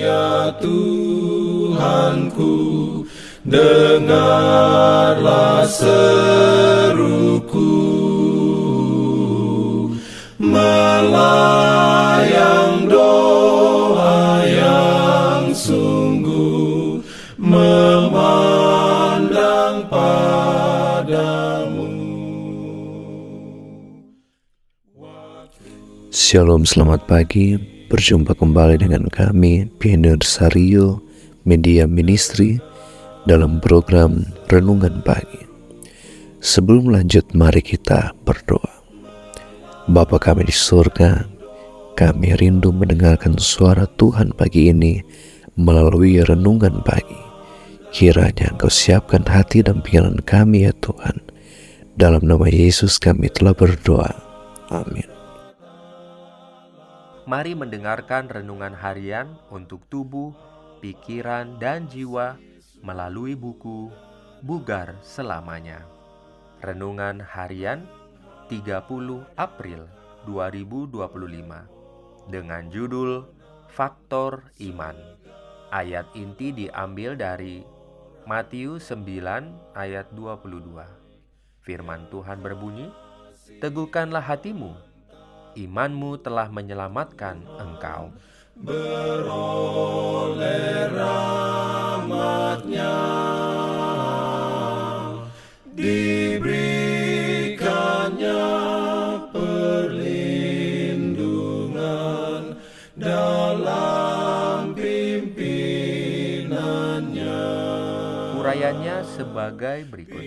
ya Tuhanku, dengarlah seruku, melayang doa yang sungguh, memandang padamu. Shalom, selamat pagi. Berjumpa kembali dengan kami, Pioneer Sario Media Ministry, dalam program Renungan Pagi. Sebelum lanjut, mari kita berdoa. Bapa kami di surga, kami rindu mendengarkan suara Tuhan pagi ini melalui Renungan Pagi. Kiranya Engkau siapkan hati dan pikiran kami ya Tuhan. Dalam nama Yesus kami telah berdoa. Amin. Mari mendengarkan renungan harian untuk tubuh, pikiran, dan jiwa melalui buku Bugar Selamanya. Renungan harian 30 April 2025 dengan judul Faktor Iman. Ayat inti diambil dari Matius 9 ayat 22. Firman Tuhan berbunyi, "Teguhkanlah hatimu, imanmu telah menyelamatkan engkau." Beroleh rahmat-Nya, diberikannya perlindungan dalam pimpinannya. Urayanya sebagai berikut.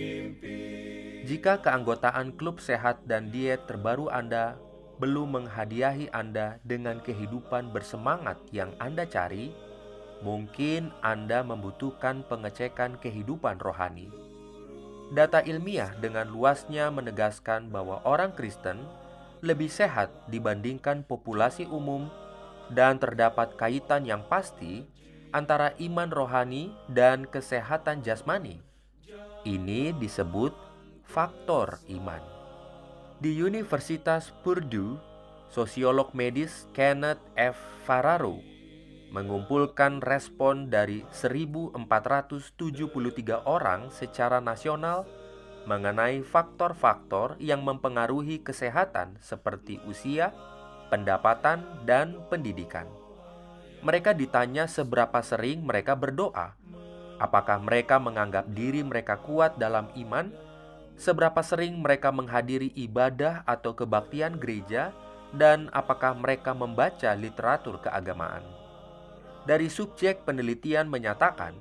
Jika keanggotaan klub sehat dan diet terbaru Anda belum menghadiahi Anda dengan kehidupan bersemangat yang Anda cari, mungkin Anda membutuhkan pengecekan kehidupan rohani. Data ilmiah dengan luasnya menegaskan bahwa orang Kristen lebih sehat dibandingkan populasi umum, dan terdapat kaitan yang pasti antara iman rohani dan kesehatan jasmani. Ini disebut faktor iman. Di Universitas Purdue, sosiolog medis Kenneth F. Ferraro mengumpulkan respon dari 1.473 orang secara nasional mengenai faktor-faktor yang mempengaruhi kesehatan seperti usia, pendapatan, dan pendidikan. Mereka ditanya seberapa sering mereka berdoa, apakah mereka menganggap diri mereka kuat dalam iman, seberapa sering mereka menghadiri ibadah atau kebaktian gereja, dan apakah mereka membaca literatur keagamaan. Dari subjek penelitian menyatakan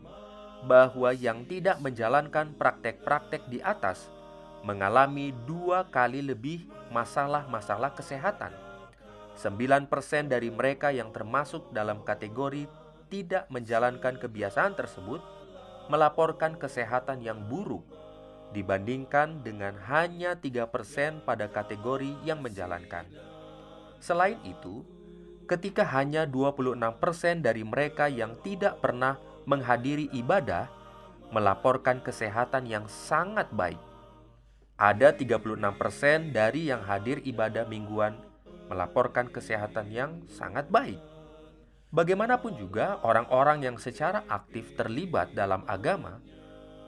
bahwa yang tidak menjalankan praktek-praktek di atas mengalami 2 kali lebih masalah-masalah kesehatan. 9% dari mereka yang termasuk dalam kategori tidak menjalankan kebiasaan tersebut melaporkan kesehatan yang buruk, dibandingkan dengan hanya 3% pada kategori yang menjalankan. Selain itu, ketika hanya 26% dari mereka yang tidak pernah menghadiri ibadah melaporkan kesehatan yang sangat baik, ada 36% dari yang hadir ibadah mingguan melaporkan kesehatan yang sangat baik. Bagaimanapun juga, orang-orang yang secara aktif terlibat dalam agama,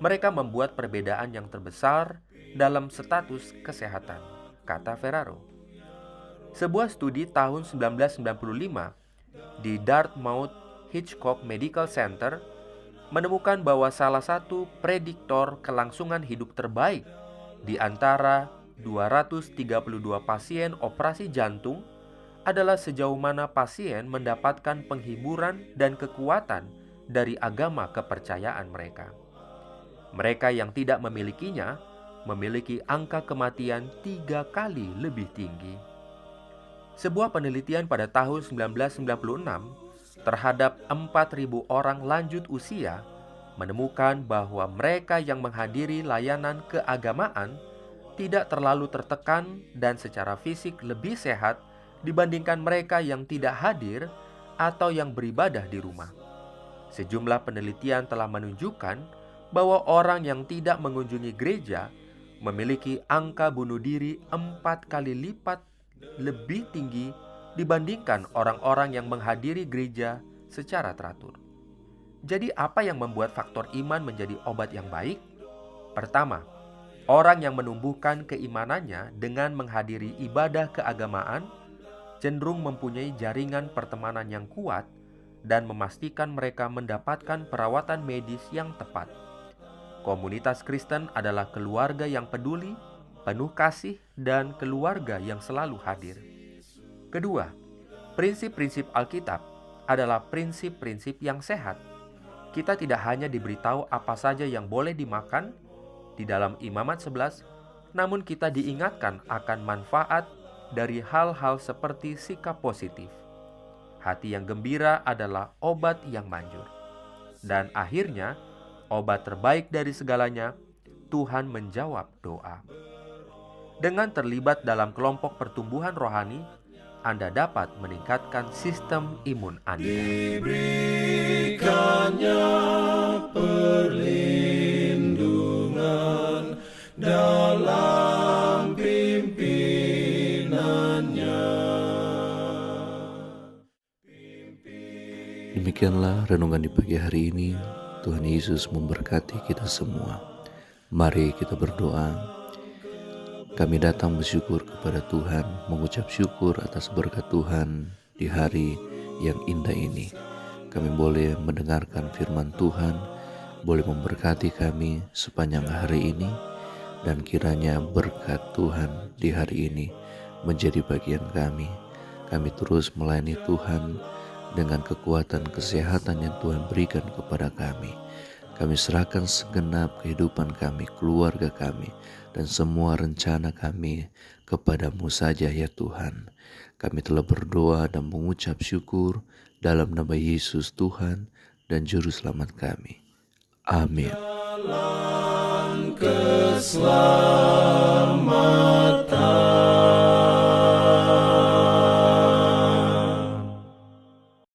mereka membuat perbedaan yang terbesar dalam status kesehatan, kata Ferraro. Sebuah studi tahun 1995 di Dartmouth Hitchcock Medical Center menemukan bahwa salah satu prediktor kelangsungan hidup terbaik di antara 232 pasien operasi jantung adalah sejauh mana pasien mendapatkan penghiburan dan kekuatan dari agama kepercayaan mereka. Mereka yang tidak memilikinya memiliki angka kematian 3 kali lebih tinggi. Sebuah penelitian pada tahun 1996 terhadap 4.000 orang lanjut usia menemukan bahwa mereka yang menghadiri layanan keagamaan tidak terlalu tertekan dan secara fisik lebih sehat dibandingkan mereka yang tidak hadir atau yang beribadah di rumah. Sejumlah penelitian telah menunjukkan bahwa orang yang tidak mengunjungi gereja memiliki angka bunuh diri 4 kali lipat lebih tinggi dibandingkan orang-orang yang menghadiri gereja secara teratur. Jadi apa yang membuat faktor iman menjadi obat yang baik? Pertama, orang yang menumbuhkan keimanannya dengan menghadiri ibadah keagamaan cenderung mempunyai jaringan pertemanan yang kuat dan memastikan mereka mendapatkan perawatan medis yang tepat. Komunitas Kristen adalah keluarga yang peduli, penuh kasih, dan keluarga yang selalu hadir. Kedua, prinsip-prinsip Alkitab adalah prinsip-prinsip yang sehat. Kita tidak hanya diberitahu apa saja yang boleh dimakan di dalam Imamat 11, namun kita diingatkan akan manfaat dari hal-hal seperti sikap positif. Hati yang gembira adalah obat yang manjur. Dan akhirnya, obat terbaik dari segalanya, Tuhan menjawab doa. Dengan terlibat dalam kelompok pertumbuhan rohani, Anda dapat meningkatkan sistem imun Anda. Diberikannya perlindungan dalam pimpinannya. Demikianlah renungan di pagi hari ini. Tuhan Yesus memberkati kita semua. Mari kita berdoa. Kami datang bersyukur kepada Tuhan, mengucap syukur atas berkat Tuhan di hari yang indah ini. Kami boleh mendengarkan firman Tuhan, boleh memberkati kami sepanjang hari ini, dan kiranya berkat Tuhan di hari ini menjadi bagian kami. Kami terus melayani Tuhan dengan kekuatan kesehatan yang Tuhan berikan kepada kami. Kami serahkan segenap kehidupan kami, keluarga kami, dan semua rencana kami kepada-Mu saja ya Tuhan. Kami telah berdoa dan mengucap syukur dalam nama Yesus Tuhan dan Juru Selamat kami. Amin. Jalan keselamatan.